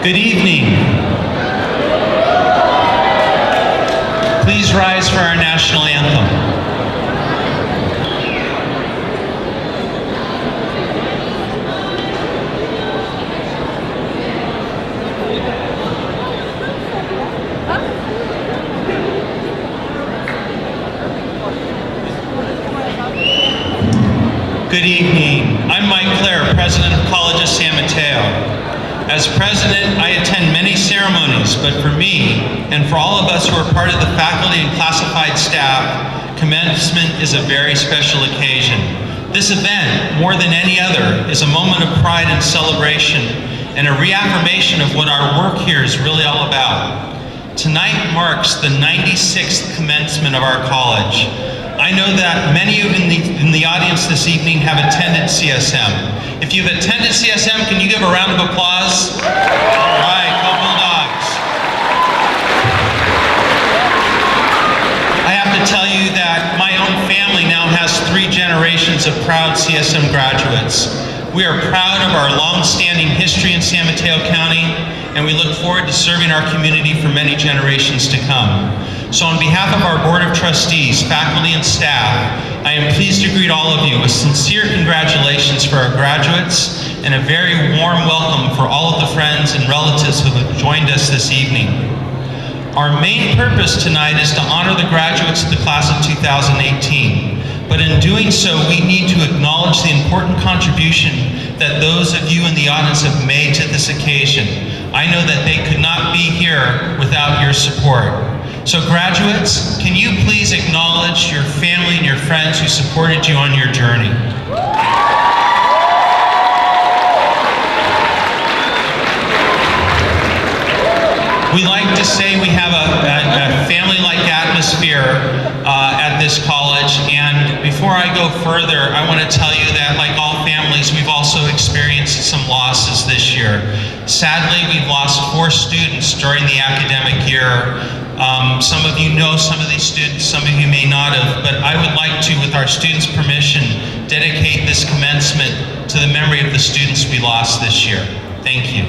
Good evening. Please rise for our national anthem. Good evening. I'm Mike Clare, President of College of San Mateo. As President, I attend many ceremonies, but for me, and for all of us who are part of the faculty and classified staff, commencement is a very special occasion. This event, more than any other, is a moment of pride and celebration, and a reaffirmation of what our work here is really all about. Tonight marks the 96th commencement of our college. I know that many of you in the audience this evening have attended CSM. If you've attended CSM, can you give a round of applause? All right, go Bulldogs. I have to tell you that my own family now has 3 generations of proud CSM graduates. We are proud of our long-standing history in San Mateo County, and we look forward to serving our community for many generations to come. So on behalf of our Board of Trustees, faculty, and staff, I am pleased to greet all of you with sincere congratulations for our graduates and a very warm welcome for all of the friends and relatives who have joined us this evening. Our main purpose tonight is to honor the graduates of the class of 2018. But in doing so, we need to acknowledge the important contribution that those of you in the audience have made to this occasion. I know that they could not be here without your support. So graduates, can you please acknowledge your family and your friends who supported you on your journey? We like to say we have a family-like atmosphere at this college, and before I go further, I want to tell you that like all families, we've also experienced some losses this year. Sadly, we've lost 4 students during the academic year. Some of you know some of these students, some of you may not have, but I would like to, with our students' permission, dedicate this commencement to the memory of the students we lost this year. Thank you.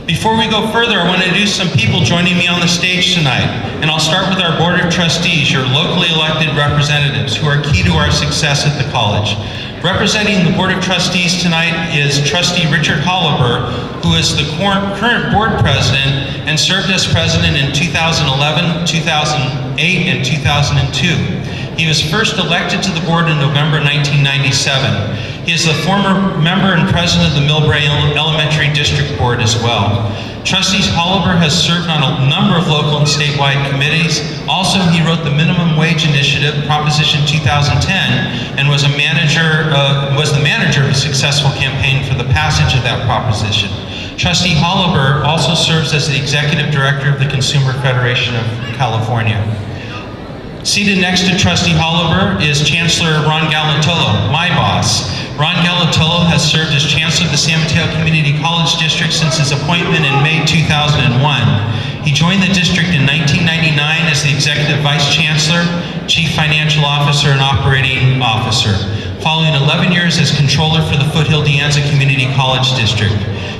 Before we go further, I want to introduce some people joining me on the stage tonight, and I'll start with our Board of Trustees, your locally elected representatives who are key to our success at the college. Representing the Board of Trustees tonight is Trustee Richard Holliber, who is the current board president and served as president in 2011, 2008, and 2002. He was first elected to the board in November 1997. He is the former member and president of the Millbrae Elementary District Board as well. Trustee Holliber has served on a number of local and statewide committees. Also, he wrote the Minimum Wage Initiative, Proposition 2010, and was the manager of a successful campaign for the passage of that proposition. Trustee Holliber also serves as the executive director of the Consumer Federation of California. Seated next to Trustee Holliber is Chancellor Ron Galatolo, my boss. Ron Galatolo has served as Chancellor of the San Mateo Community College District since his appointment in May 2001. He joined the district in 1999 as the Executive Vice Chancellor, Chief Financial Officer, and Operating Officer, following 11 years as Controller for the Foothill De Anza Community College District.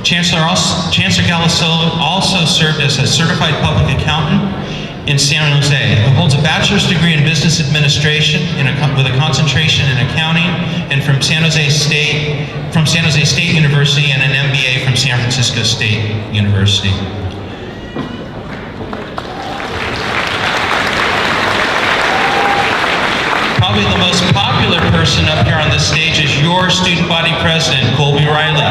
Chancellor Galatolo also served as a Certified Public Accountant in San Jose, who holds a bachelor's degree in business administration with a concentration in accounting, and from San Jose State University, and an MBA from San Francisco State University. Probably the most popular person up here on this stage is your student body president, Colby Riley.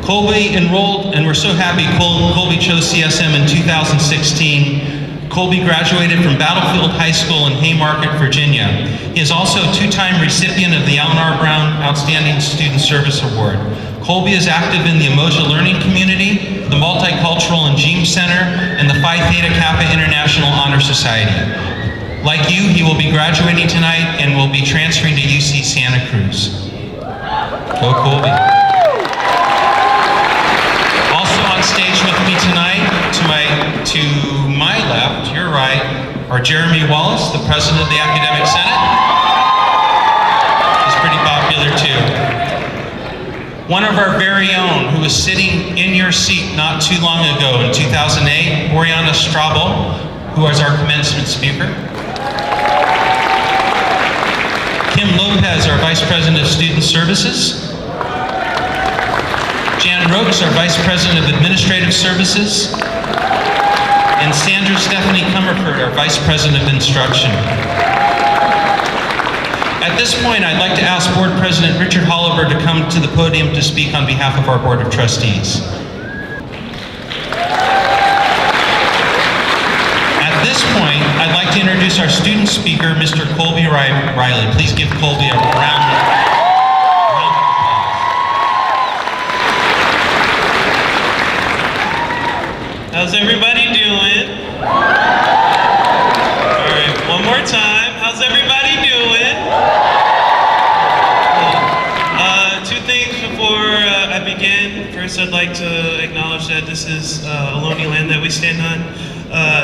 Colby enrolled, and we're so happy Colby chose CSM in 2016. Colby graduated from Battlefield High School in Haymarket, Virginia. He is also a 2-time recipient of the Eleanor Brown Outstanding Student Service Award. Colby is active in the Emoja Learning Community, the Multicultural and James Center, and the Phi Theta Kappa International Honor Society. Like you, he will be graduating tonight and will be transferring to UC Santa Cruz. Go Colby. On stage with me tonight, to my left, your right, are Jeremy Wallace, the President of the Academic Senate. He's pretty popular other two. One of our very own, who was sitting in your seat not too long ago in 2008, Oriana Strabel, who is our commencement speaker. Kim Lopez, our Vice President of Student Services. Jan Rokes, our Vice President of Administrative Services. And Sandra Stephanie Comerford, our Vice President of Instruction. At this point, I'd like to ask Board President Richard Holliver to come to the podium to speak on behalf of our Board of Trustees. At this point, I'd like to introduce our student speaker, Mr. Colby Riley. Please give Colby a round of applause. How's everybody doing? All right, one more time. How's everybody doing? Two things before I begin. First, I'd like to acknowledge that this is Ohlone land that we stand on.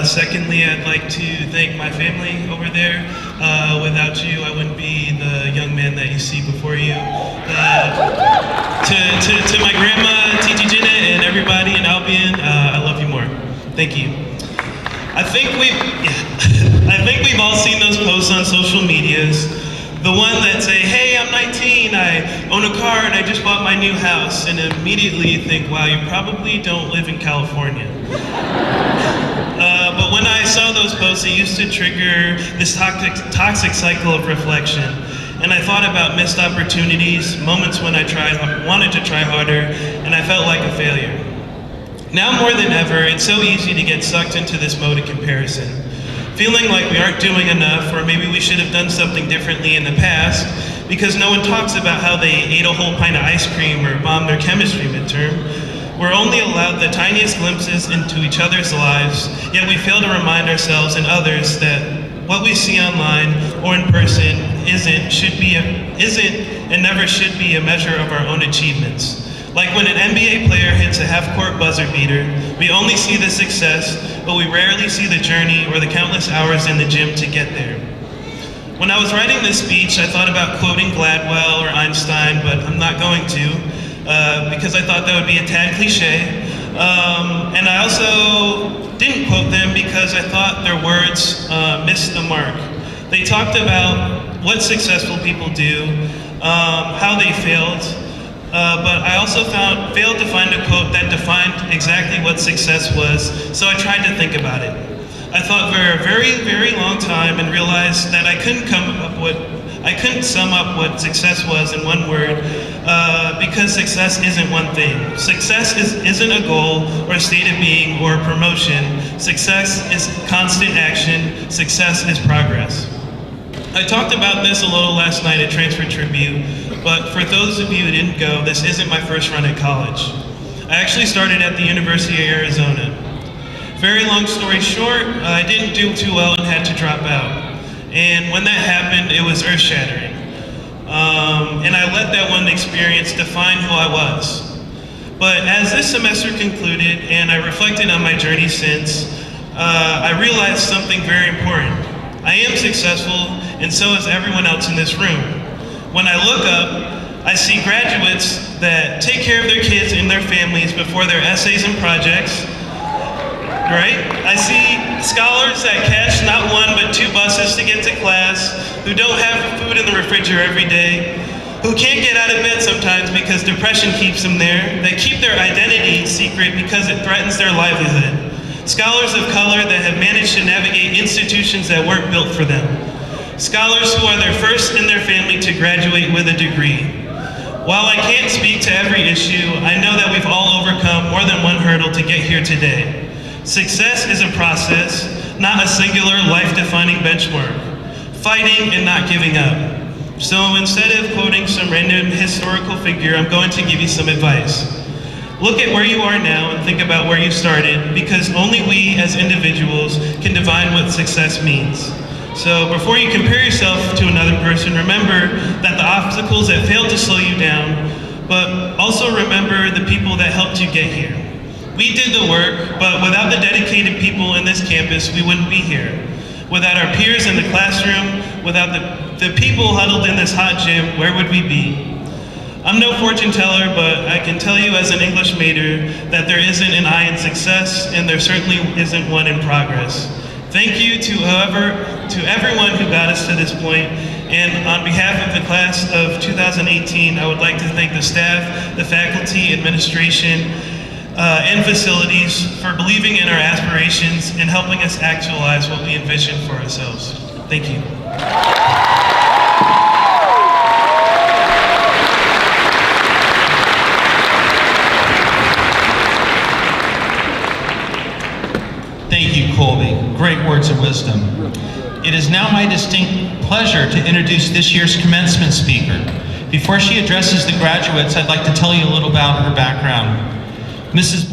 Secondly, I'd like to thank my family over there. Without you, I wouldn't be the young man that you see before you. To my grandma, Titi Jenna, and everybody in Albion, I love you more. Thank you. I think we've all seen those posts on social medias. The one that say, hey, I'm 19, I own a car, and I just bought my new house. And immediately you think, wow, you probably don't live in California. But when I saw those posts, it used to trigger this toxic cycle of reflection. And I thought about missed opportunities, moments when I wanted to try harder, and I felt like a failure. Now more than ever, it's so easy to get sucked into this mode of comparison. Feeling like we aren't doing enough, or maybe we should have done something differently in the past, because no one talks about how they ate a whole pint of ice cream or bombed their chemistry midterm. We're only allowed the tiniest glimpses into each other's lives, yet we fail to remind ourselves and others that what we see online or in person isn't and never should be a measure of our own achievements. Like when an NBA player hits a half-court buzzer beater, we only see the success, but we rarely see the journey or the countless hours in the gym to get there. When I was writing this speech, I thought about quoting Gladwell or Einstein, but I'm not going to, because I thought that would be a tad cliche. And I also didn't quote them because I thought their words missed the mark. They talked about what successful people do, how they failed, but I also failed to find a quote that defined exactly what success was, so I tried to think about it. I thought for a very, very long time and realized that I couldn't sum up what success was in one word, because success isn't one thing. Success isn't a goal or a state of being or a promotion. Success is constant action. Success is progress. I talked about this a little last night at Transfer Tribute, but for those of you who didn't go, this isn't my first run at college. I actually started at the University of Arizona. Very long story short, I didn't do too well and had to drop out. And when that happened, it was earth-shattering. And I let that one experience define who I was. But as this semester concluded and I reflected on my journey since, I realized something very important. I am successful, and so is everyone else in this room. When I look up, I see graduates that take care of their kids and their families before their essays and projects, right? I see scholars that catch not one but two buses to get to class, who don't have food in the refrigerator every day, who can't get out of bed sometimes because depression keeps them there, that keep their identity secret because it threatens their livelihood. Scholars of color that have managed to navigate institutions that weren't built for them. Scholars who are their first in their family to graduate with a degree. While I can't speak to every issue, I know that we've all overcome more than one hurdle to get here today. Success is a process, not a singular life-defining benchmark. Fighting and not giving up. So instead of quoting some random historical figure, I'm going to give you some advice. Look at where you are now and think about where you started, because only we as individuals can define what success means. So before you compare yourself to another person, remember that the obstacles that failed to slow you down, but also remember the people that helped you get here. We did the work, but without the dedicated people in this campus, we wouldn't be here. Without our peers in the classroom, without the the people huddled in this hot gym, where would we be? I'm no fortune teller, but I can tell you as an English major that there isn't an I in success, and there certainly isn't one in progress. Thank you to everyone who got us to this point, and on behalf of the class of 2018, I would like to thank the staff, the faculty, administration, and facilities for believing in our aspirations and helping us actualize what we envision for ourselves. Thank you. Thank you, Colby. Great words of wisdom. It is now my distinct pleasure to introduce this year's commencement speaker. Before she addresses the graduates, I'd like to tell you a little about her background. Mrs.